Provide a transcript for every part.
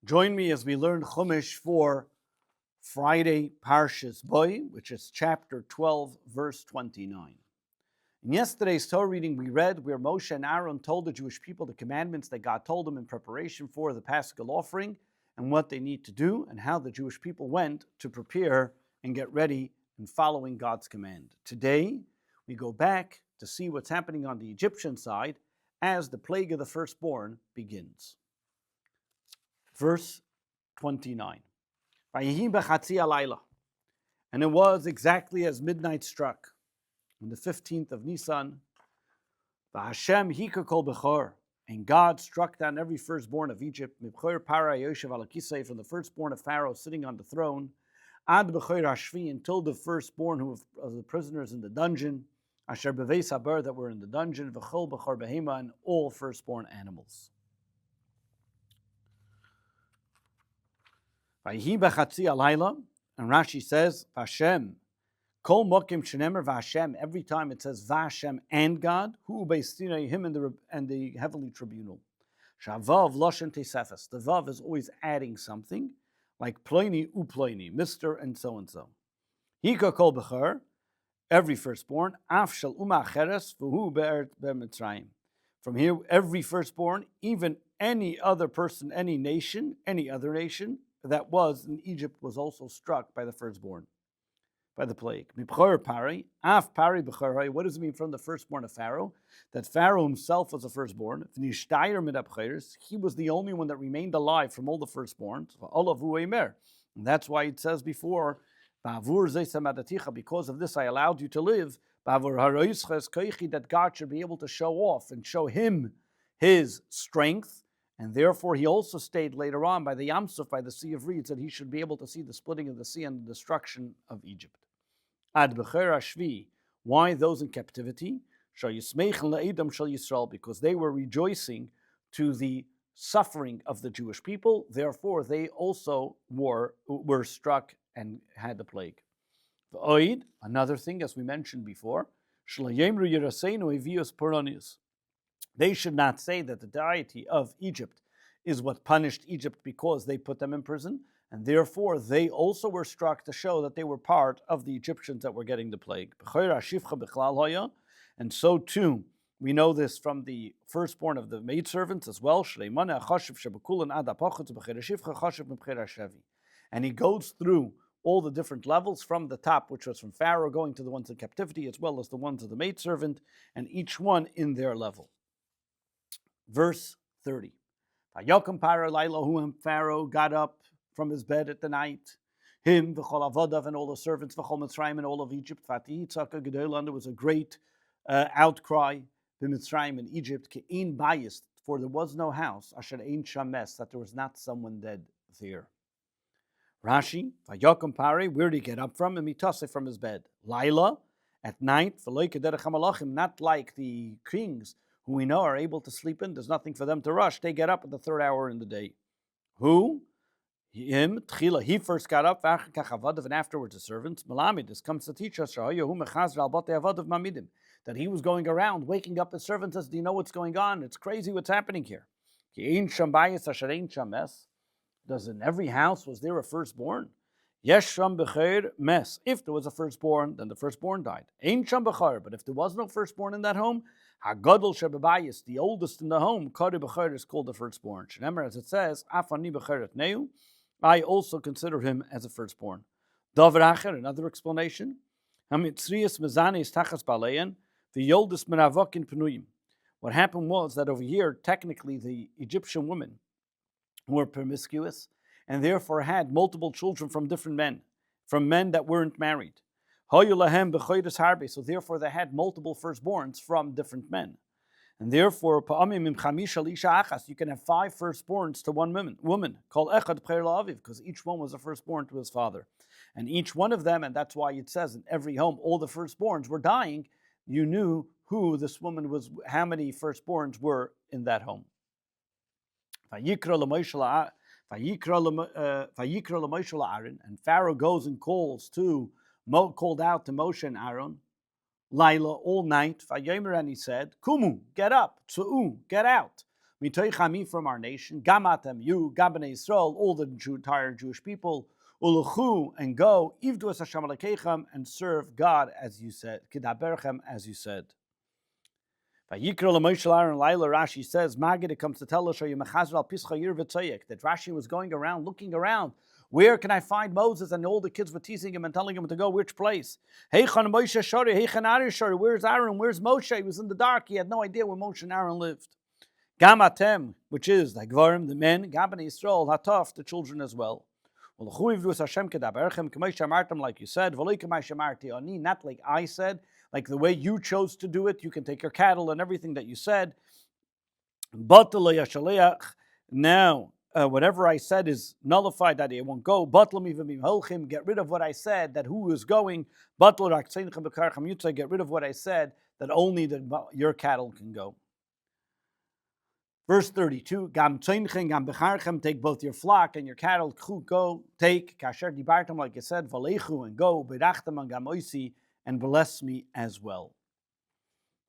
Join me as we learn Chumash for Friday Parshas Boy, which is chapter 12, verse 29. In yesterday's Torah reading, we read where Moshe and Aaron told the Jewish people the commandments that God told them in preparation for the Paschal offering and what they need to do, and how the Jewish people went to prepare and get ready in following God's command. Today, we go back to see what's happening on the Egyptian side as the plague of the firstborn begins. Verse 29. And it was exactly as midnight struck, on the 15th of Nisan, and God struck down every firstborn of Egypt, from the firstborn of Pharaoh sitting on the throne, until the firstborn of the prisoners in the dungeon, that were in the dungeon, and all firstborn animals. And Rashi says, Vashem, Kol Mokim Shenemer Vashem, every time it says Vashem and God, Hu Beistinai, him and the heavenly tribunal. Shavav Loshen Tesefes. The Vav is always adding something, like Ploini Uploini, Mr. and so and so. Hika Kol Bechar, every firstborn, Af Shel Uma Cheres, Vuhu Be'ert Be'mitzrayim. From here, every firstborn, even any other person, any nation, any other nation that was in Egypt was also struck by the firstborn, by the plague. Pari, af pari b'chorei. What does it mean from the firstborn of Pharaoh? That Pharaoh himself was a firstborn. He was the only one that remained alive from all the firstborns. And that's why it says before, because of this I allowed you to live, that God should be able to show off and show him his strength. And therefore, he also stayed later on by the Yam Suf, by the Sea of Reeds, that he should be able to see the splitting of the sea and the destruction of Egypt. Ad Becher Ashvi, why those in captivity? Because they were rejoicing to the suffering of the Jewish people. Therefore, they also were struck and had the plague. Another thing, as we mentioned before, they should not say that the deity of Egypt is what punished Egypt because they put them in prison, and therefore they also were struck to show that they were part of the Egyptians that were getting the plague. And so too, we know this from the firstborn of the maidservants as well. And he goes through all the different levels from the top, which was from Pharaoh, going to the ones in captivity, as well as the ones of the maidservant, and each one in their level. Verse 30. Pharaoh got up from his bed at the night. Him, v'chol avodav, and all the servants, v'chol Mitzrayim, and all of Egypt. There was a great outcry in Mitzrayim in Egypt. Ke'in bayis, for there was no house. Asher ein shames, that there was not someone dead there. Rashi, Vayakom Pari, where did he get up from? And mitase, from his bed. Laila, at night, not like the kings who we know are able to sleep in. There's nothing for them to rush. They get up at the third hour in the day. Who? Him, Tchila, he first got up, and afterwards the servants. Malamid, this comes to teach us that he was going around waking up his servants as, do you know what's going on? It's crazy what's happening here. Does in every house was there a firstborn? Yes, sham b'cher mes. If there was a firstborn, then the firstborn died. Ein sham b'cher, but if there was no firstborn in that home, hagadol shebebayis, the oldest in the home, kari b'cher is called the firstborn. Shenemer, as it says, afani b'cheret neu, I also consider him as a firstborn. Davar acher, another explanation. Hamitzrius mezanis tachas balein, the oldest menavokin penuyim. What happened was that over here, technically, the Egyptian women were promiscuous, and therefore had multiple children from different men, from men that weren't married. So therefore they had multiple firstborns from different men. And therefore, you can have 5 firstborns to one woman, called Echad P'cher La'aviv, because each one was a firstborn to his father. And each one of them, and that's why it says in every home, all the firstborns were dying, you knew who this woman was, how many firstborns were in that home. And Pharaoh goes and called out to Moshe and Aaron, Laila, all night. And he said, Kumu, get up, Tsu'u, get out. Mitoichami from our nation, Gamatem, you, Gabane Israel, all the entire Jewish people, Uluchu, and go, Ivdu es Hashem Alekechem, and serve God as you said, Kidaberchem, as you said. Vayikra l'Moshe Aaron Laila, Rashi says, Magid, it comes to tell us, that Rashi was going around, looking around. Where can I find Moses? And all the kids were teasing him and telling him to go which place. Heichan Moshe Shari, Heichan Aaron Shari, where's Aaron? Where's Moshe? He was in the dark. He had no idea where Moshe and Aaron lived. Gamatem, which is the Gvarim, the men, Gaban Yisrael, Hataf, the children as well. Like you said, not like I said, like the way you chose to do it. You can take your cattle and everything that you said. Now, whatever I said is nullified, that it won't go. Get rid of what I said, that who is going. Get rid of what I said, that only your cattle can go. Verse 32, Gam tzeinchem, gam becharchem, take both your flock and your cattle, go, take, kasher dibartem, like it said, valechu, and go, berachtem, and gam oisi, and bless me as well.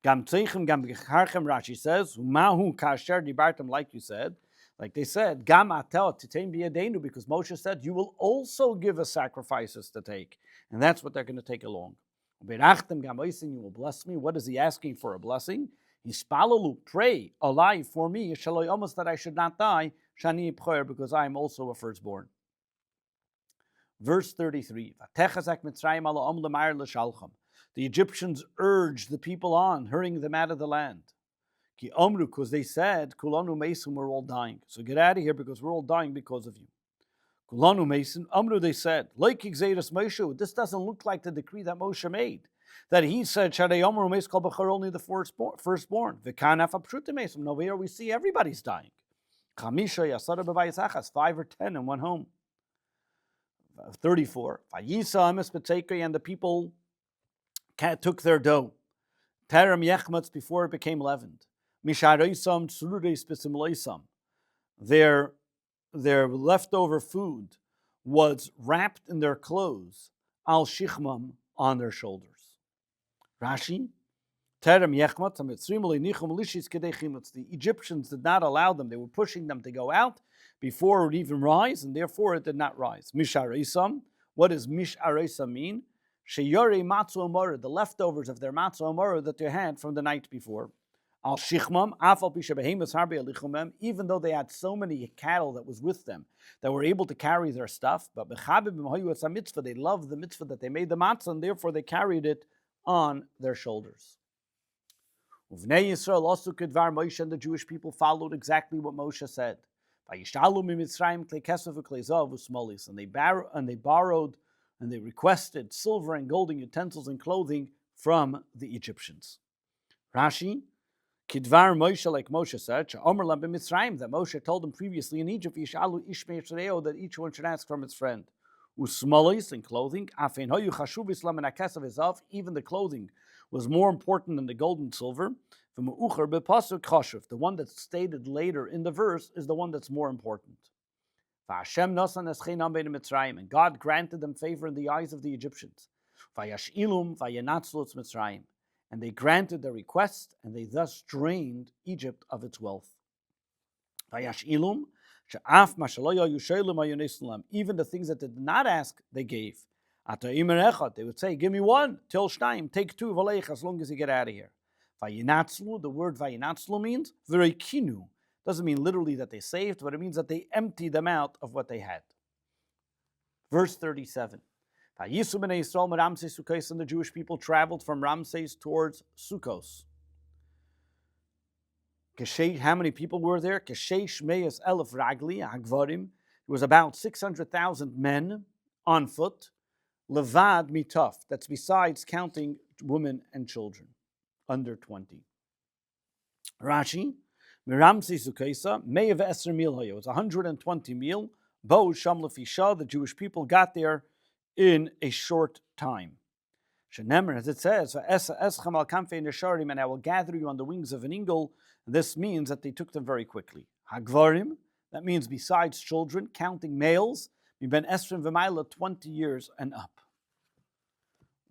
Gam tzeinchem, gam becharchem, Rashi says, mahu kasher dibartem, like you said, like they said, gam atel titain biyadenu, because Moshe said, you will also give us sacrifices to take, and that's what they're going to take along. Berachtem, gam oisi, you will bless me. What is he asking for a blessing? Yispalalu, pray, alive for me, shaloi almost that I should not die, shani prayer, because I am also a firstborn. Verse 33, the Egyptians urged the people on, hurrying them out of the land. Ki omru, because they said, kulanu mesim, we're all dying. So get out of here because we're all dying because of you. Kulanu mesim, omru, they said, like Exodus Moshe, this doesn't look like the decree that Moshe made. That he said, only the firstborn. No, here we see everybody's dying. 5 or 10 in one home. 34. And the people took their dough. Terem yechmatz, before it became leavened. Their leftover food was wrapped in their clothes, al shichmam, on their shoulders. Rashi, Terem Yechmat, the Egyptians did not allow them. They were pushing them to go out before it would even rise, and therefore it did not rise. Misharisam, what does Misharisam mean? Sheyore matzu amora, the leftovers of their matzu amora that they had from the night before. Al shichmam, afal pisha behemas harbe alichumem, even though they had so many cattle that was with them that were able to carry their stuff, but bechabim hayu es mitzvah, they loved the mitzvah that they made the matzah, and therefore they carried it on their shoulders. Uvnei Yisrael also kedvar Moshe, and the Jewish people followed exactly what Moshe said. And they borrowed and they requested silver and golden utensils and clothing from the Egyptians. Rashi, Kidvar Moshe, like Moshe said, that Moshe told them previously in Egypt, that each one should ask from his friend. Usmalis, and clothing, even the clothing was more important than the gold and silver. The one that's stated later in the verse is the one that's more important. And God granted them favor in the eyes of the Egyptians. And they granted their request, and they thus drained Egypt of its wealth. Even the things that they did not ask, they gave. They would say, give me one, till shtaim, take two, as long as you get out of here. The word vayinatzlu means v'reikinu. Doesn't mean literally that they saved, but it means that they emptied them out of what they had. Verse 37. And the Jewish people traveled from Ramses towards Sukkos. How many people were there? There was about 600,000 men on foot. Levad mitaf, that's besides counting women and children under 20. Rashi, Miramses Sukkesa, Me'ev Esser Mil, it was 120 mil. Bo Sham Lefisha, the Jewish people got there in a short time. Shenemer, as it says, and I will gather you on the wings of an eagle. This means that they took them very quickly. Hagvarim, that means besides children, counting males, Ben Esrim V'mayla, 20 years and up.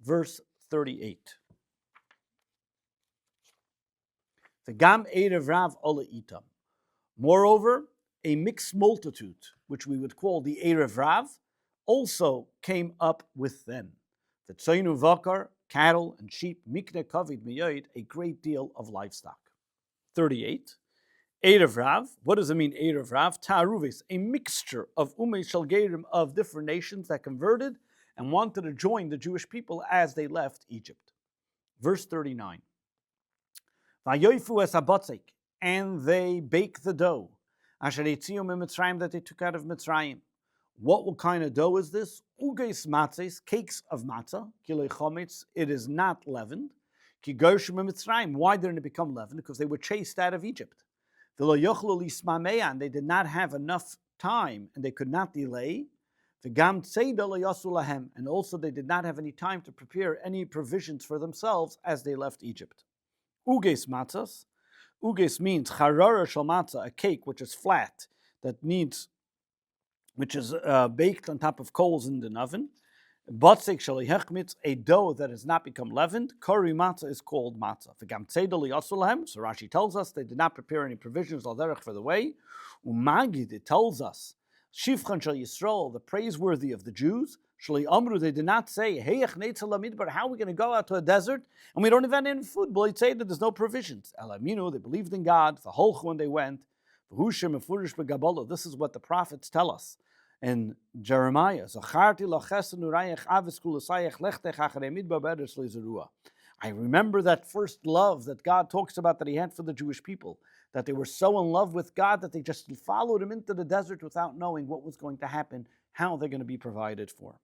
Verse 38. The Gam Erev Rav Ola Itam. Moreover, a mixed multitude, which we would call the Erev Rav, also came up with them. The Tzainu Vakar, cattle and sheep, Mikne Kavid Miyoid, a great deal of livestock. 38. Erev Rav, what does it mean, Erev Rav? Ta'aruvis, a mixture of Umei Shalgerim of different nations that converted and wanted to join the Jewish people as they left Egypt. Verse 39. Vayoifu es habatzek, and they bake the dough. Asher etziu mitzrayim, that they took out of Mitzrayim. What kind of dough is this? Ugeis matzes, cakes of matzah, kilei chometz, it is not leavened. Ki gershim mitzrayim, why didn't it become leavened? Because they were chased out of Egypt. V'lo yochlu lismameya, and they did not have enough time, and they could not delay. V'gam tzeda lo yasu lahem, and also they did not have any time to prepare any provisions for themselves as they left Egypt. Uges matzahs. Uges means charara shel matzah, a cake which is flat, which is baked on top of coals in the oven. Batzek shel hechmitz, a dough that has not become leavened. Kari matzah is called matzah. V'gam tzeda lo yasu lahem. So Rashi tells us they did not prepare any provisions al derech for the way. Umagid, it tells us, Shivchan shel Yisrael, the praiseworthy of the Jews. Shali Amru, they did not say, but how are we going to go out to a desert and we don't have any food? But they say that there's no provisions. Elaminu, they believed in God. V'holchu, when they went. V'hushim efurish begabalah. This is what the prophets tell us in Jeremiah. I remember that first love that God talks about that he had for the Jewish people, that they were so in love with God that they just followed him into the desert without knowing what was going to happen, how they're going to be provided for.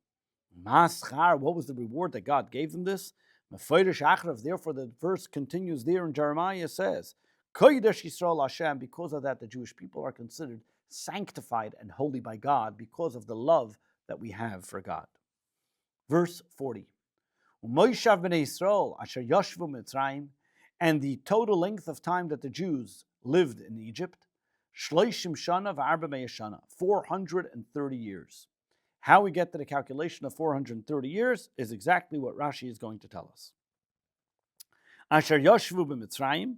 Maschar, what was the reward that God gave them this? Therefore the verse continues there in Jeremiah, says, Kodesh Yisrael Hashem, because of that the Jewish people are considered sanctified and holy by God because of the love that we have for God. Verse 40. U'moishav b'nei Yisrael asher yashvu Mitzrayim, and the total length of time that the Jews lived in Egypt, shloishim shana v'arba me'ah shana, 430 years. How we get to the calculation of 430 years is exactly what Rashi is going to tell us. Asher yashvu b'Mitzrayim,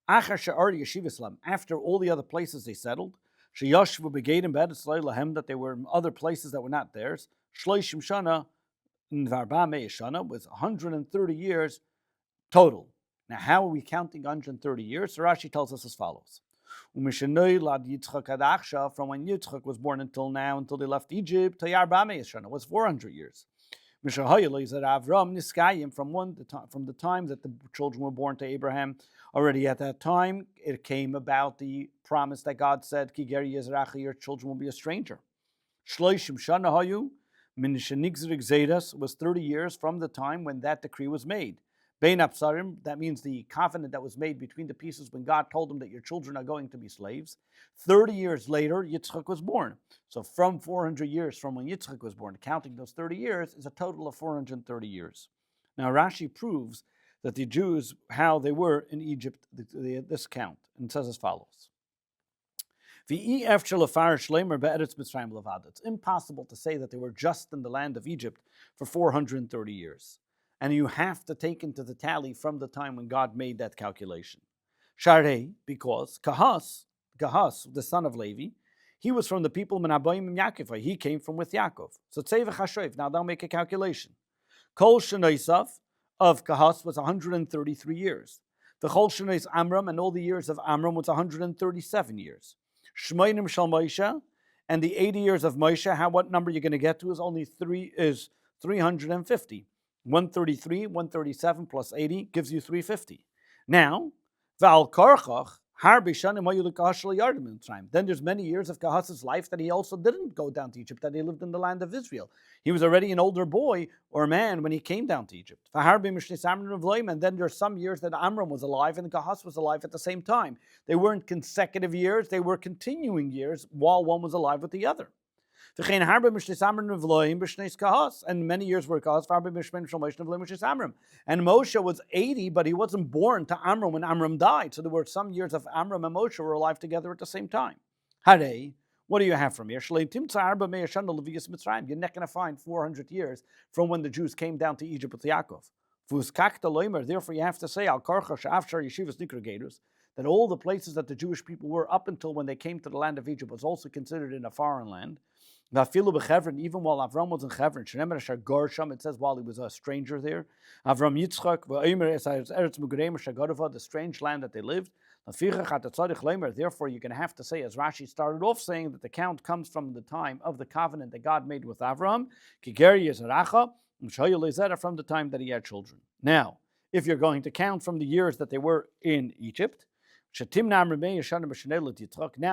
achar she'ar yeshivas lam, after all the other places they settled, sheyashvu b'geidim b'eretz lo lahem, that they were in other places that were not theirs, shloishim shana v'arba me'ah shana, was 130 years total. Now, how are we counting 130 years? So Rashi tells us as follows. From when Yitzchak was born until now, until they left Egypt, it was 400 years. From the time that the children were born to Abraham, already at that time, it came about the promise that God said, your children will be a stranger. Was 30 years from the time when that decree was made. Bein Apsarim, that means the covenant that was made between the pieces when God told them that your children are going to be slaves. 30 years later, Yitzchak was born. So from 400 years from when Yitzchak was born, counting those 30 years, is a total of 430 years. Now Rashi proves that the Jews, how they were in Egypt, this count, and it says as follows. It's impossible to say that they were just in the land of Egypt for 430 years. And you have to take into the tally from the time when God made that calculation. Sharei, because Kahas, the son of Levi, he was from the people Menabayim and Yaakov. He came from with Yaakov. So Tzevach HaShoiv, now they'll make a calculation. Kol Shenoisav of Kahas was 133 years. The Chol Shenois Amram and all the years of Amram was 137 years. Shmoinim Shal Moshe, and the 80 years of Moshe, what number you're going to get to is 350. 133, 137 plus 80 gives you 350. Now, Val Karchach, then there's many years of Kahas's life that he also didn't go down to Egypt, that he lived in the land of Israel. He was already an older boy or man when he came down to Egypt. And then there's some years that Amram was alive and Kahas was alive at the same time. They weren't consecutive years, they were continuing years while one was alive with the other. And many years were Kahas. And Moshe was 80, but he wasn't born to Amram when Amram died. So there were some years of Amram and Moshe were alive together at the same time. Hare, what do you have from here? You're not going to find 400 years from when the Jews came down to Egypt with Yaakov. Therefore, you have to say Al Karcha Sha'afshar Yeshivas Nikra that all the places that the Jewish people were up until when they came to the land of Egypt was also considered in a foreign land. Even while Avram was in Chevron, it says while he was a stranger there. Avram Yitzchak, the strange land that they lived. Therefore, you're going to have to say, as Rashi started off saying, that the count comes from the time of the covenant that God made with Avram, from the time that he had children. Now, if you're going to count from the years that they were in Egypt, now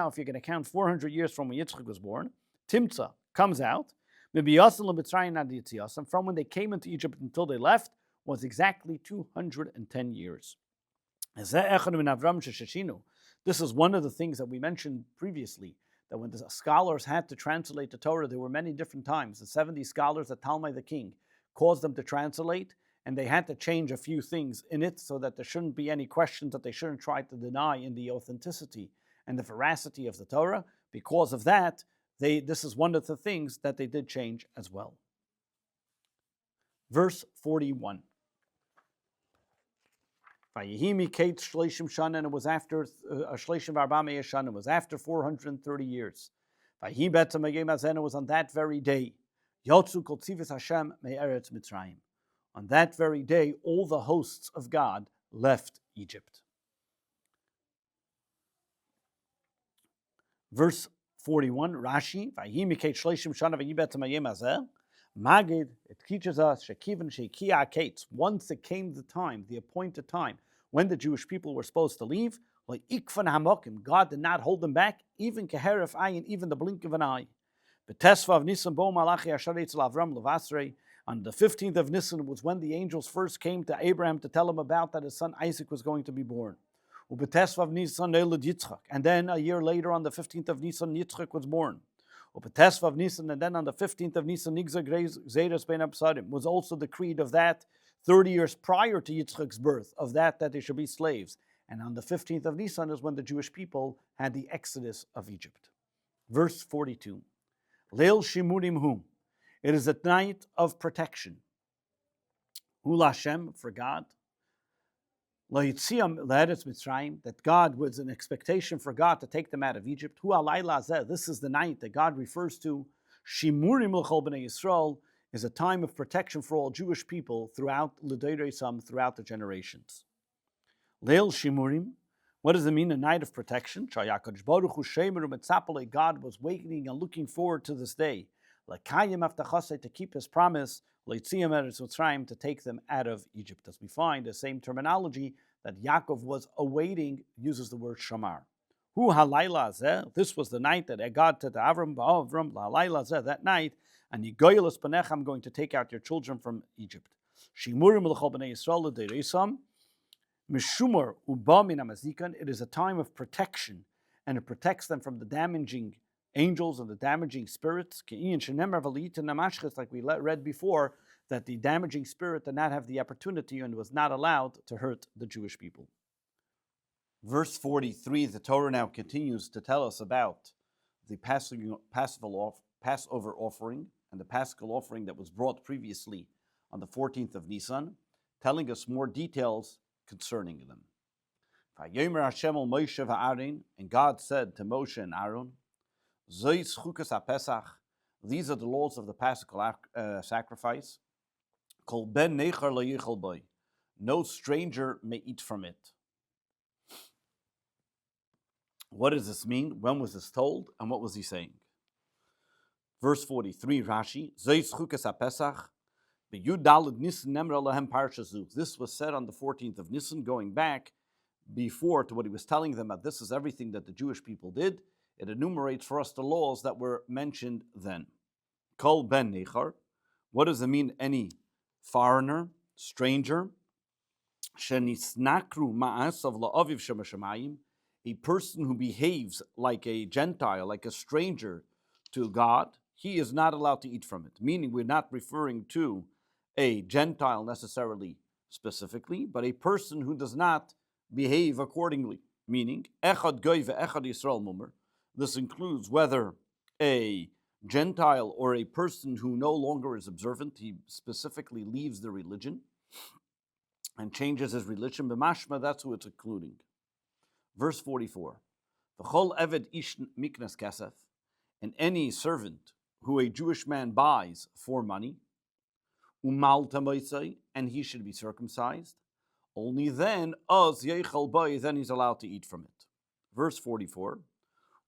if you're going to count 400 years from when Yitzchak was born, Timtza comes out, and from when they came into Egypt until they left was exactly 210 years. This is one of the things that we mentioned previously, that when the scholars had to translate the Torah, there were many different times. The 70 scholars that Talmai the king caused them to translate, and they had to change a few things in it so that there shouldn't be any questions that they shouldn't try to deny in the authenticity and the veracity of the Torah. Because of that, this is one of the things that they did change as well. Verse 41. Vayihimi Kate Shleshim Shana, and it was after Shleshim Arbamei Shana, it was after 430 years. Vayihi Betzem Magem Azen, it was on that very day. Yotzu Kol Tzivis Hashem Me'eretz Mitzrayim. On that very day, all the hosts of God left Egypt. Verse 41, Rashi, Vayihimi Kate Shleshim Shana Vayihi Betzem Magem Azen. Magid, it teaches us, Shekivan Shekia Kates, once it came the time, the appointed time, when the Jewish people were supposed to leave, like Ikvan Hamokim, God did not hold them back, even Keheref Ayin, even the blink of an eye. Betesvav Nisan Bo Malachi Asharetz Lavram Levasrei, on the 15th of Nisan was when the angels first came to Abraham to tell him about that his son Isaac was going to be born. Ubetesvav Nisan Elad Yitzchak, and then a year later on the 15th of Nisan, Yitzchak was born. Ubetesvav Nisan, and then on the 15th of Nisan, Nigza Zeres Ben Absadim was also decreed of that 30 years prior to Yitzchak's birth, of that they should be slaves. And on the 15th of Nisan is when the Jewish people had the exodus of Egypt. Verse 42. Leil Shimurim Hu. It is a night of protection. Hu Hashem, for God. Lahitziam Le'eretz Mitzrayim, that God was an expectation for God to take them out of Egypt. Hu Alayla Zeh, this is the night that God refers to. Shimurim L'chol B'nei Yisrael is a time of protection for all Jewish people throughout the generations. Leil Shimurim, what does it mean, a night of protection? God was waiting and looking forward to this day, to keep his promise, to take them out of Egypt. As we find, the same terminology that Yaakov was awaiting uses the word Shamar. Hu halayla zeh, this was the night that God said to Avram, that night, and Yigoyelos Panecha, I'm going to take out your children from Egypt. Shimurim l'chol b'nei Yisrael l'dereisam, mishumar uba min hamazikan. It is a time of protection, and it protects them from the damaging angels and the damaging spirits. Like we read before, that the damaging spirit did not have the opportunity and was not allowed to hurt the Jewish people. Verse 43, the Torah now continues to tell us about the Passover offering and the Paschal offering that was brought previously on the 14th of Nisan, telling us more details concerning them. Vayomer Hashem el Moshe v'Aaron, and God said to Moshe and Aaron, Zois chukas haPesach, these are the laws of the Paschal sacrifice. Kol ben nechar lo yichol bo, no stranger may eat from it. What does this mean? When was this told? And what was he saying? Verse 43, Rashi, Zois chukas haPesach, b'yud daled Nisan nemra lahem parsha zu. This was said on the 14th of Nisan, going back before to what he was telling them that this is everything that the Jewish people did. It enumerates for us the laws that were mentioned then. Kol ben nechar, what does it mean? Any foreigner, stranger, shenisnakru ma'asav la'aviv shemashamayim, a person who behaves like a Gentile, like a stranger to God, he is not allowed to eat from it. Meaning, we're not referring to a Gentile necessarily specifically, but a person who does not behave accordingly. Meaning, echad goy ve'echad Yisrael mumer. This includes whether a Gentile or a person who no longer is observant, he specifically leaves the religion. and changes his religion, b'mashma, that's who it's including. Verse 44. V'chol eved ish miknas kesef, and any servant who a Jewish man buys for money, umal tamoisai, and he should be circumcised, only then, oz yeichal bay, then he's allowed to eat from it. Verse 44.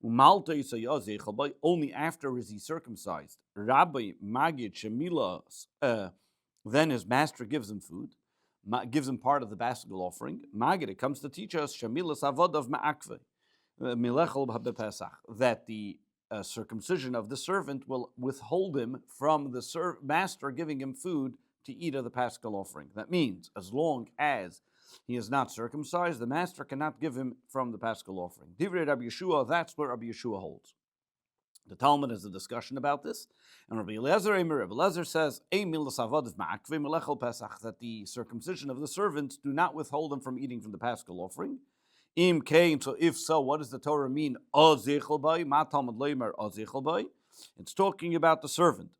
Umal tamoisai oz yeichal bay, only after is he circumcised. Rabbi magid shemila, then his master gives him food, gives him part of the basket offering. Magid, it comes to teach us shemilas avod of ma'akve, that the circumcision of the servant will withhold him from the master giving him food to eat of the paschal offering. That means, as long as he is not circumcised, the master cannot give him from the paschal offering. Divrei Rabbi Yeshua, that's what Rabbi Yeshua holds. The Talmud has a discussion about this, and Rabbi Eliezer says, that the circumcision of the servants do not withhold him from eating from the paschal offering. Im kain, so if so, what does the Torah mean? It's talking about the servant,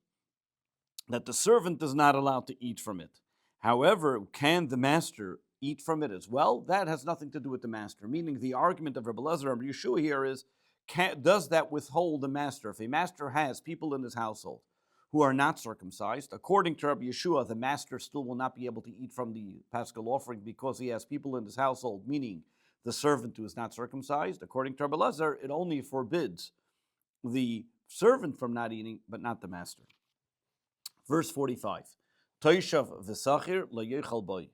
that the servant is not allowed to eat from it. However, can the master eat from it as well? That has nothing to do with the master, meaning the argument of Rabbi Eliezer and Rabbi Yeshua here is, does that withhold the master? If a master has people in his household who are not circumcised, according to Rabbi Yeshua, the master still will not be able to eat from the paschal offering because he has people in his household, meaning the servant who is not circumcised. According to Rabbi Eliezer, it only forbids the servant from not eating, but not the master. Verse 45. Toishav v'sachir layichal boy.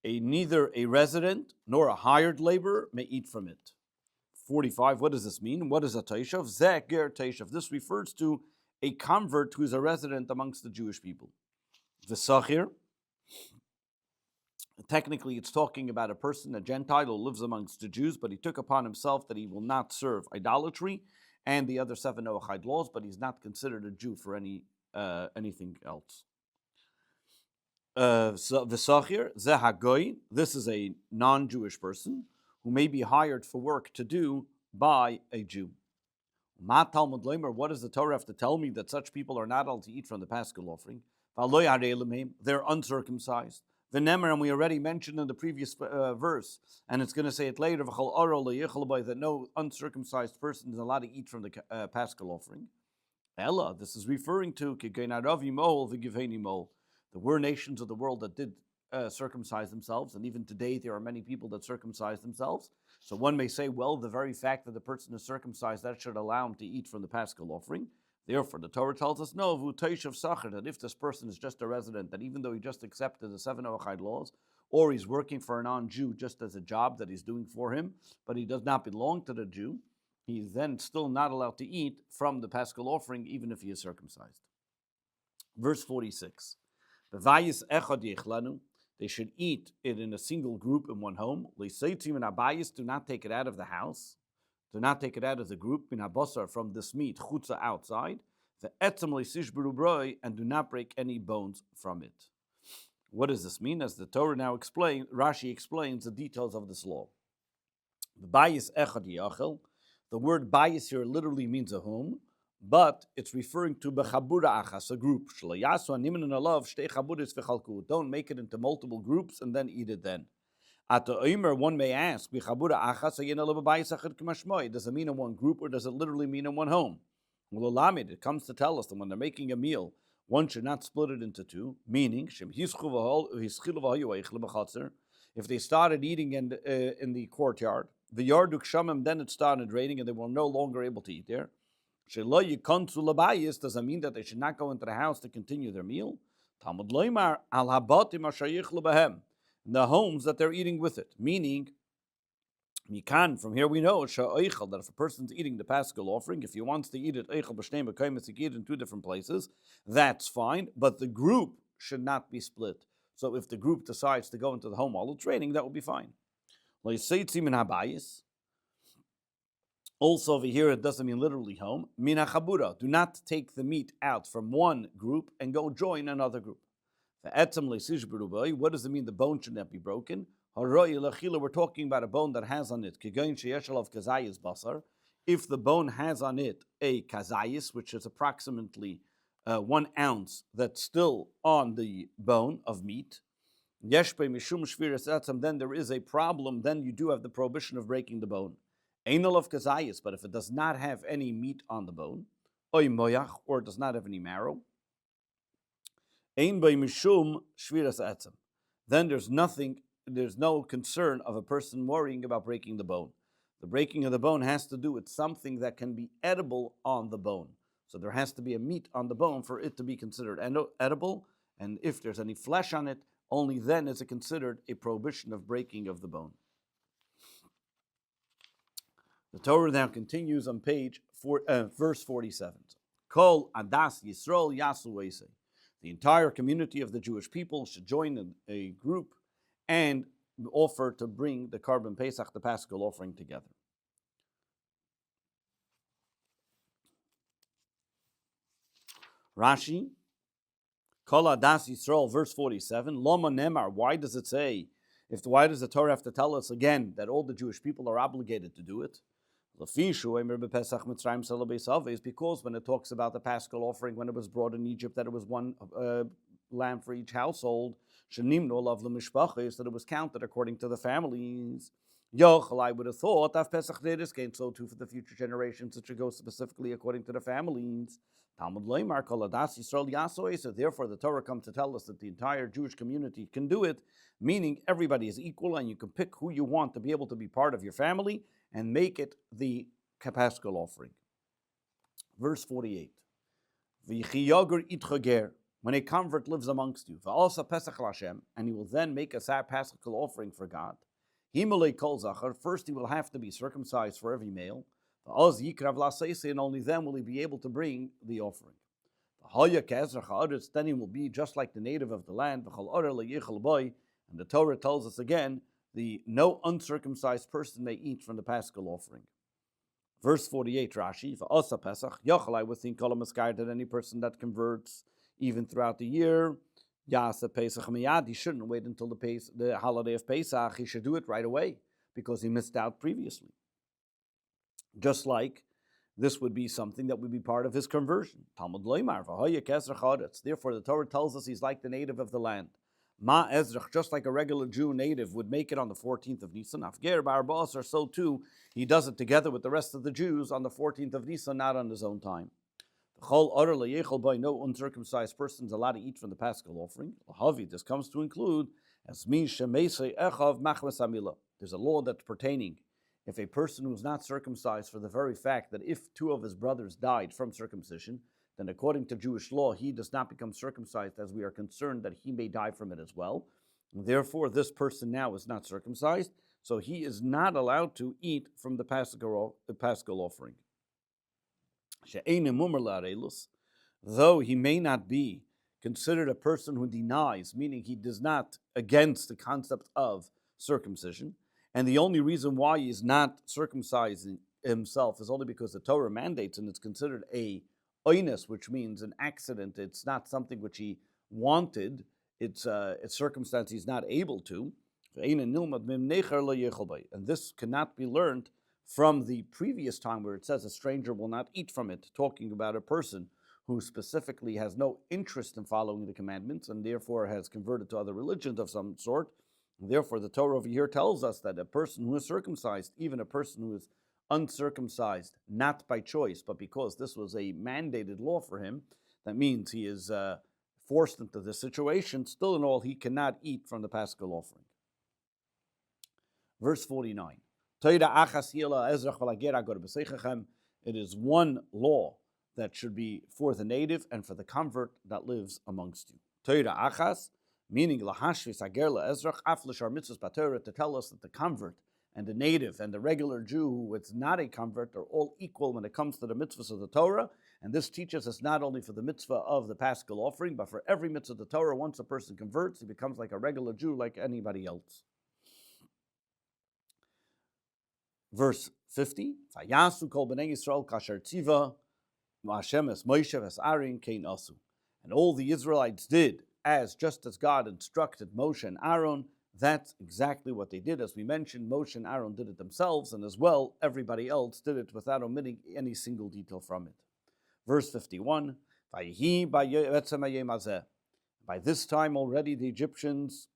Neither a resident nor a hired laborer may eat from it. 45. What does this mean? What is a toishav? Zeh ger toishav. This refers to a convert who is a resident amongst the Jewish people. V'sachir. Technically, it's talking about a person, a Gentile who lives amongst the Jews, but he took upon himself that he will not serve idolatry and the other 7 Noachide laws, but he's not considered a Jew for anything else. V'sachir, zeh hagoy, this is a non-Jewish person who may be hired for work to do by a Jew. Ma Talmud Leimer, what does the Torah have to tell me that such people are not allowed to eat from the paschal offering? They're uncircumcised. The Nemer, and we already mentioned in the previous verse, and it's going to say it later, that no uncircumcised person is allowed to eat from the paschal offering. Ella, this is referring to there were nations of the world that did circumcise themselves, and even today there are many people that circumcise themselves. So one may say, well, the very fact that the person is circumcised, that should allow him to eat from the paschal offering. Therefore, the Torah tells us, no, that if this person is just a resident, that even though he just accepted the 7 Noachide laws, or he's working for a non-Jew just as a job that he's doing for him, but he does not belong to the Jew, he's then still not allowed to eat from the paschal offering, even if he is circumcised. Verse 46. They should eat it in a single group in one home. Do not take it out of the house. Do not take it out of the group, from this meat, chutza, outside, and do not break any bones from it. What does this mean? As the Torah now explains, Rashi explains the details of this law. The word bayis here literally means a home, but it's referring to bechabura achas, a group. Don't make it into multiple groups and then eat it then. At the Omer, one may ask, does it mean in one group or does it literally mean in one home? Well, it comes to tell us that when they're making a meal, one should not split it into two, meaning, if they started eating in the courtyard, the yarduk shamim, then it started raining and they were no longer able to eat there. Does that mean that they should not go into the house to continue their meal? Talmud loymar al habatim ashayich lebahem, the homes that they're eating with it. Meaning, from here we know that if a person's eating the paschal offering, if he wants to eat it, he can eat it in 2 different places. That's fine, but the group should not be split. So if the group decides to go into the home while it's raining, that will be fine. Also over here, it doesn't mean literally home. Mina chabura, do not take the meat out from one group and go join another group. What does it mean the bone should not be broken? We're talking about a bone that has on it. If the bone has on it a kazayis, which is approximately 1 ounce that's still on the bone of meat, Yeshpe mishum shviras etzem, then there is a problem, then you do have the prohibition of breaking the bone. Einal of kazayis, but if it does not have any meat on the bone, oy moyach, or it does not have any marrow, ein by mishum shviras etzem, then there's no concern of a person worrying about breaking the bone. The breaking of the bone has to do with something that can be edible on the bone. So there has to be a meat on the bone for it to be considered edible, and if there's any flesh on it, only then is it considered a prohibition of breaking of the bone. The Torah now continues on verse 47. Kol adas Yisrael yasu eisei. The entire community of the Jewish people should join a group and offer to bring the Karban Pesach, the Paschal offering, together. Rashi, Kol Adas Yisrael, verse 47, Loma Nemar, why does it say, why does the Torah have to tell us again that all the Jewish people are obligated to do it? Is because when it talks about the Paschal offering, when it was brought in Egypt, that it was one lamb for each household, that it was counted according to the families. I would have thought that Pesach did is so too for the future generations, it should go specifically according to the families. Therefore, the Torah comes to tell us that the entire Jewish community can do it, meaning everybody is equal and you can pick who you want to be able to be part of your family and make it the Paschal offering. Verse 48. When a convert lives amongst you, and he will then make a Paschal offering for God, first he will have to be circumcised for every male, and only then will he be able to bring the offering. Then he will be just like the native of the land, and the Torah tells us again, no uncircumcised person may eat from the Paschal offering. Verse 48, Rashi, I would think that any person that converts even throughout the year, he shouldn't wait until the holiday of Pesach. He should do it right away because he missed out previously. Just like this would be something that would be part of his conversion. Talmud Loimar, therefore the Torah tells us he's like the native of the land. Ma Ezrach, just like a regular Jew native would make it on the 14th of Nisan. Afger Barbas, or so too, he does it together with the rest of the Jews on the 14th of Nisan, not on his own time. No uncircumcised person is allowed to eat from the Paschal offering. This comes to include as there's a law that's pertaining if a person who's not circumcised for the very fact that if 2 of his brothers died from circumcision, then according to Jewish law, he does not become circumcised, as we are concerned that he may die from it as well. Therefore, this person now is not circumcised, so he is not allowed to eat from the Paschal offering. Though he may not be considered a person who denies, meaning he does not against the concept of circumcision, and the only reason why he is not circumcising himself is only because the Torah mandates, and it's considered a oinus, which means an accident. It's not something which he wanted. It's a circumstance he's not able to. And this cannot be learned from the previous time where it says a stranger will not eat from it, talking about a person who specifically has no interest in following the commandments and therefore has converted to other religions of some sort. Therefore, the Torah over here tells us that a person who is circumcised, even a person who is uncircumcised, not by choice, but because this was a mandated law for him, that means he is forced into this situation, still in all, he cannot eat from the Paschal offering. Verse 49. It is one law that should be for the native and for the convert that lives amongst you. Torah achas, meaning lahashvis agerla ezrach aflishar mitzvahs b'Torah, to tell us that the convert and the native and the regular Jew who is not a convert are all equal when it comes to the mitzvahs of the Torah. And this teaches us not only for the mitzvah of the Paschal offering, but for every mitzvah of the Torah. Once a person converts, he becomes like a regular Jew, like anybody else. Verse 50, Vayasu kol b'nei Yisrael kasher tziva Hashem es Moshe es Aaron kein asu. And all the Israelites did just as God instructed Moshe and Aaron. That's exactly what they did. As we mentioned, Moshe and Aaron did it themselves, and as well, everybody else did it without omitting any single detail from it. Verse 51, By this time already the Egyptians,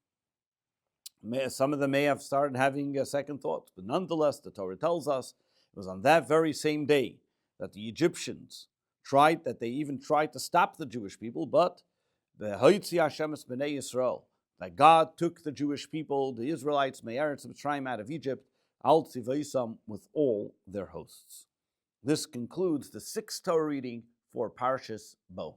some of them may have started having second thoughts, but nonetheless the Torah tells us it was on that very same day that the Egyptians they even tried to stop the Jewish people, but the Hoitzi Hashem es Bnei Yisrael, that God took the Jewish people, the Israelites, Me'eretz Mitzrayim, out of Egypt, Al Tzivaisam, with all their hosts. This concludes the sixth Torah reading for Parshas Bo.